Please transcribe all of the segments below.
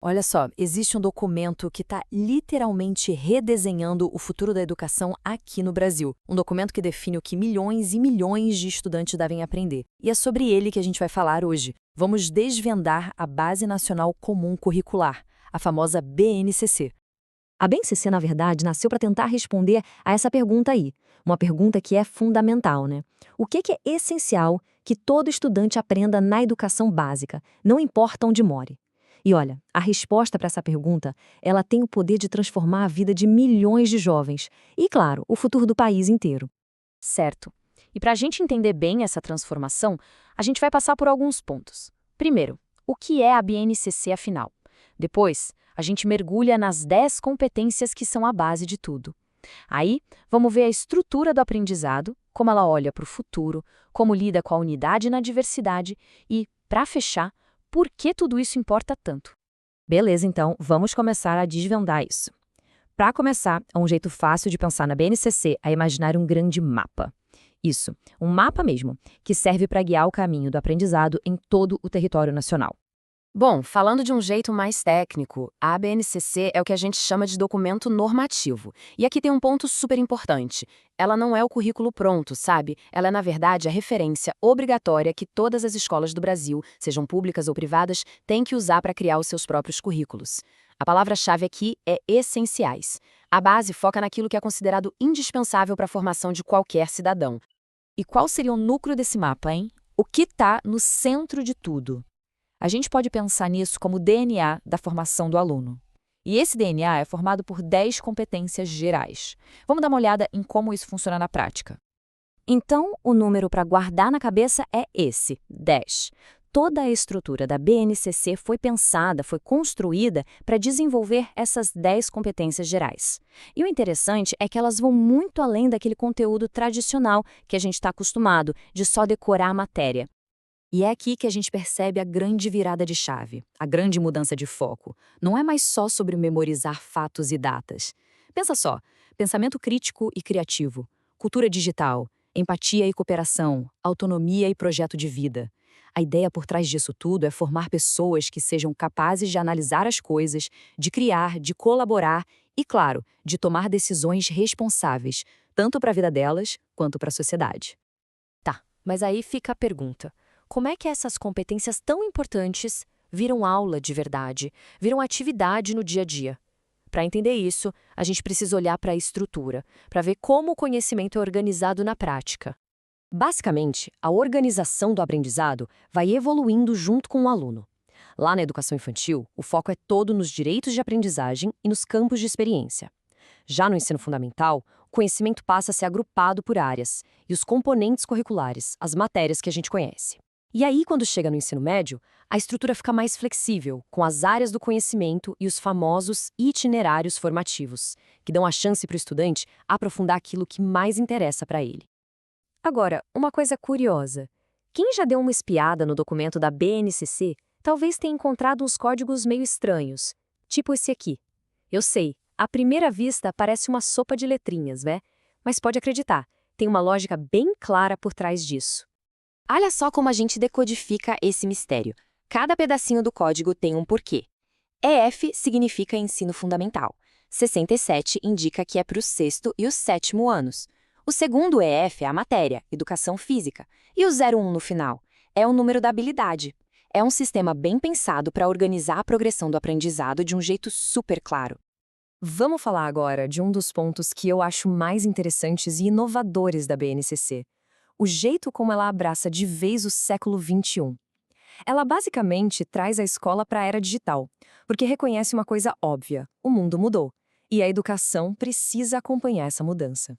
Olha só, existe um documento que está literalmente redesenhando o futuro da educação aqui no Brasil. Um documento que define o que milhões e milhões de estudantes devem aprender. E é sobre ele que a gente vai falar hoje. Vamos desvendar a Base Nacional Comum Curricular, a famosa BNCC. A BNCC, na verdade, nasceu para tentar responder a essa pergunta aí. Uma pergunta que é fundamental, né? O que é essencial que todo estudante aprenda na educação básica, não importa onde more? E olha, a resposta para essa pergunta, ela tem o poder de transformar a vida de milhões de jovens e, claro, o futuro do país inteiro. Certo. E para a gente entender bem essa transformação, a gente vai passar por alguns pontos. Primeiro, o que é a BNCC afinal? Depois, a gente mergulha nas 10 competências que são a base de tudo. Aí, vamos ver a estrutura do aprendizado, como ela olha para o futuro, como lida com a unidade na diversidade e, para fechar, por que tudo isso importa tanto. Beleza, então, vamos começar a desvendar isso. Para começar, é um jeito fácil de pensar na BNCC é imaginar um grande mapa. Isso, um mapa mesmo, que serve para guiar o caminho do aprendizado em todo o território nacional. Bom, falando de um jeito mais técnico, a ABNCC é o que a gente chama de documento normativo. E aqui tem um ponto super importante. Ela não é o currículo pronto, sabe? Ela é, na verdade, a referência obrigatória que todas as escolas do Brasil, sejam públicas ou privadas, têm que usar para criar os seus próprios currículos. A palavra-chave aqui é essenciais. A base foca naquilo que é considerado indispensável para a formação de qualquer cidadão. E qual seria o núcleo desse mapa, hein? O que está no centro de tudo? A gente pode pensar nisso como o DNA da formação do aluno. E esse DNA é formado por 10 competências gerais. Vamos dar uma olhada em como isso funciona na prática. Então, o número para guardar na cabeça é esse, 10. Toda a estrutura da BNCC foi pensada, foi construída para desenvolver essas 10 competências gerais. E o interessante é que elas vão muito além daquele conteúdo tradicional que a gente está acostumado, de só decorar a matéria. E é aqui que a gente percebe a grande virada de chave, a grande mudança de foco. Não é mais só sobre memorizar fatos e datas. Pensa só, pensamento crítico e criativo, cultura digital, empatia e cooperação, autonomia e projeto de vida. A ideia por trás disso tudo é formar pessoas que sejam capazes de analisar as coisas, de criar, de colaborar e, claro, de tomar decisões responsáveis, tanto para a vida delas quanto para a sociedade. Tá, mas aí fica a pergunta. Como é que essas competências tão importantes viram aula de verdade, viram atividade no dia a dia? Para entender isso, a gente precisa olhar para a estrutura, para ver como o conhecimento é organizado na prática. Basicamente, a organização do aprendizado vai evoluindo junto com o aluno. Lá na educação infantil, o foco é todo nos direitos de aprendizagem e nos campos de experiência. Já no ensino fundamental, o conhecimento passa a ser agrupado por áreas e os componentes curriculares, as matérias que a gente conhece. E aí, quando chega no ensino médio, a estrutura fica mais flexível, com as áreas do conhecimento e os famosos itinerários formativos, que dão a chance para o estudante aprofundar aquilo que mais interessa para ele. Agora, uma coisa curiosa. Quem já deu uma espiada no documento da BNCC, talvez tenha encontrado uns códigos meio estranhos, tipo esse aqui. Eu sei, à primeira vista parece uma sopa de letrinhas, né? Mas pode acreditar, tem uma lógica bem clara por trás disso. Olha só como a gente decodifica esse mistério. Cada pedacinho do código tem um porquê. EF significa ensino fundamental. 67 indica que é para o sexto e o sétimo anos. O segundo EF é a matéria, educação física. E o 01 no final é o número da habilidade. É um sistema bem pensado para organizar a progressão do aprendizado de um jeito super claro. Vamos falar agora de um dos pontos que eu acho mais interessantes e inovadores da BNCC. O jeito como ela abraça de vez o século XXI. Ela basicamente traz a escola para a era digital, porque reconhece uma coisa óbvia: o mundo mudou, e a educação precisa acompanhar essa mudança.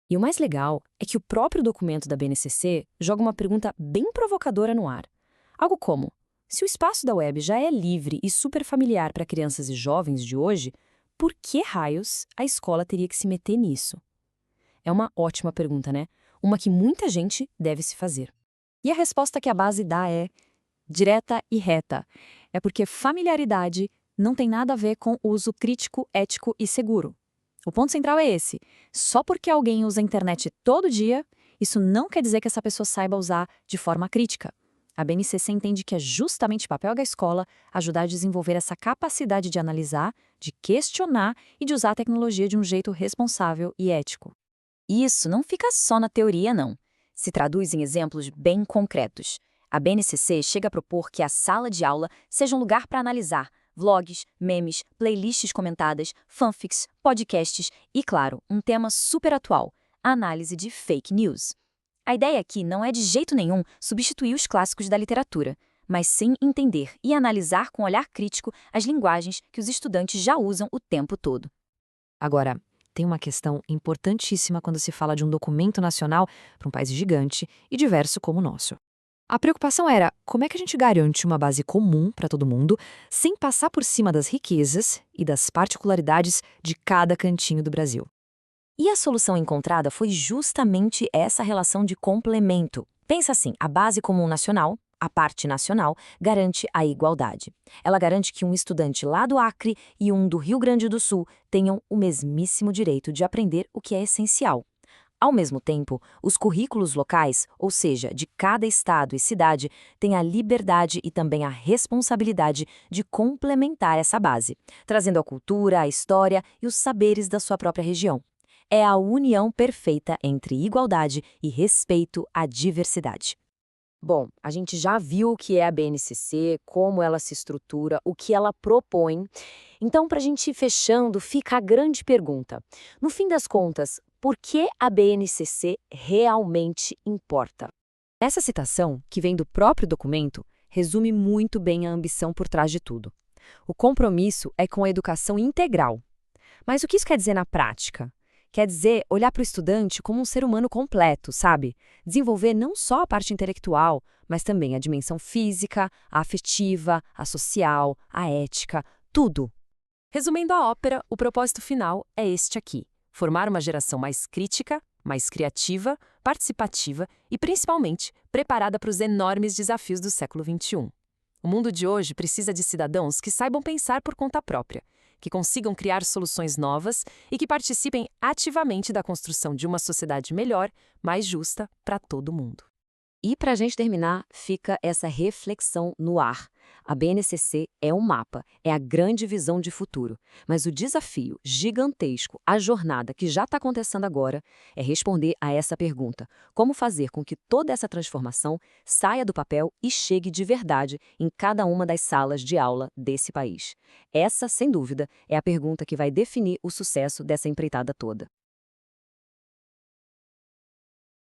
E o mais legal é que o próprio documento da BNCC joga uma pergunta bem provocadora no ar. Algo como: se o espaço da web já é livre e super familiar para crianças e jovens de hoje, por que raios a escola teria que se meter nisso? É uma ótima pergunta, né? Uma que muita gente deve se fazer. E a resposta que a base dá é direta e reta. É porque familiaridade não tem nada a ver com uso crítico, ético e seguro. O ponto central é esse. Só porque alguém usa a internet todo dia, isso não quer dizer que essa pessoa saiba usar de forma crítica. A BNCC entende que é justamente papel da escola ajudar a desenvolver essa capacidade de analisar, de questionar e de usar a tecnologia de um jeito responsável e ético. Isso não fica só na teoria, não. Se traduz em exemplos bem concretos. A BNCC chega a propor que a sala de aula seja um lugar para analisar vlogs, memes, playlists comentadas, fanfics, podcasts e, claro, um tema super atual, a análise de fake news. A ideia aqui não é de jeito nenhum substituir os clássicos da literatura, mas sim entender e analisar com olhar crítico as linguagens que os estudantes já usam o tempo todo. Agora, tem uma questão importantíssima quando se fala de um documento nacional para um país gigante e diverso como o nosso. A preocupação era como é que a gente garante uma base comum para todo mundo, sem passar por cima das riquezas e das particularidades de cada cantinho do Brasil. E a solução encontrada foi justamente essa relação de complemento. Pensa assim, a base comum nacional, a parte nacional, garante a igualdade. Ela garante que um estudante lá do Acre e um do Rio Grande do Sul tenham o mesmíssimo direito de aprender o que é essencial. Ao mesmo tempo, os currículos locais, ou seja, de cada estado e cidade, têm a liberdade e também a responsabilidade de complementar essa base, trazendo a cultura, a história e os saberes da sua própria região. É a união perfeita entre igualdade e respeito à diversidade. Bom, a gente já viu o que é a BNCC, como ela se estrutura, o que ela propõe. Então, para a gente ir fechando, fica a grande pergunta. No fim das contas, por que a BNCC realmente importa? Essa citação, que vem do próprio documento, resume muito bem a ambição por trás de tudo. O compromisso é com a educação integral. Mas o que isso quer dizer na prática? Quer dizer olhar para o estudante como um ser humano completo, sabe? Desenvolver não só a parte intelectual, mas também a dimensão física, a afetiva, a social, a ética, tudo. Resumindo a ópera, o propósito final é este aqui: formar uma geração mais crítica, mais criativa, participativa e, principalmente, preparada para os enormes desafios do século XXI. O mundo de hoje precisa de cidadãos que saibam pensar por conta própria, que consigam criar soluções novas e que participem ativamente da construção de uma sociedade melhor, mais justa para todo mundo. E para a gente terminar, fica essa reflexão no ar. A BNCC é um mapa, é a grande visão de futuro. Mas o desafio gigantesco, a jornada que já está acontecendo agora, é responder a essa pergunta: como fazer com que toda essa transformação saia do papel e chegue de verdade em cada uma das salas de aula desse país? Essa, sem dúvida, é a pergunta que vai definir o sucesso dessa empreitada toda.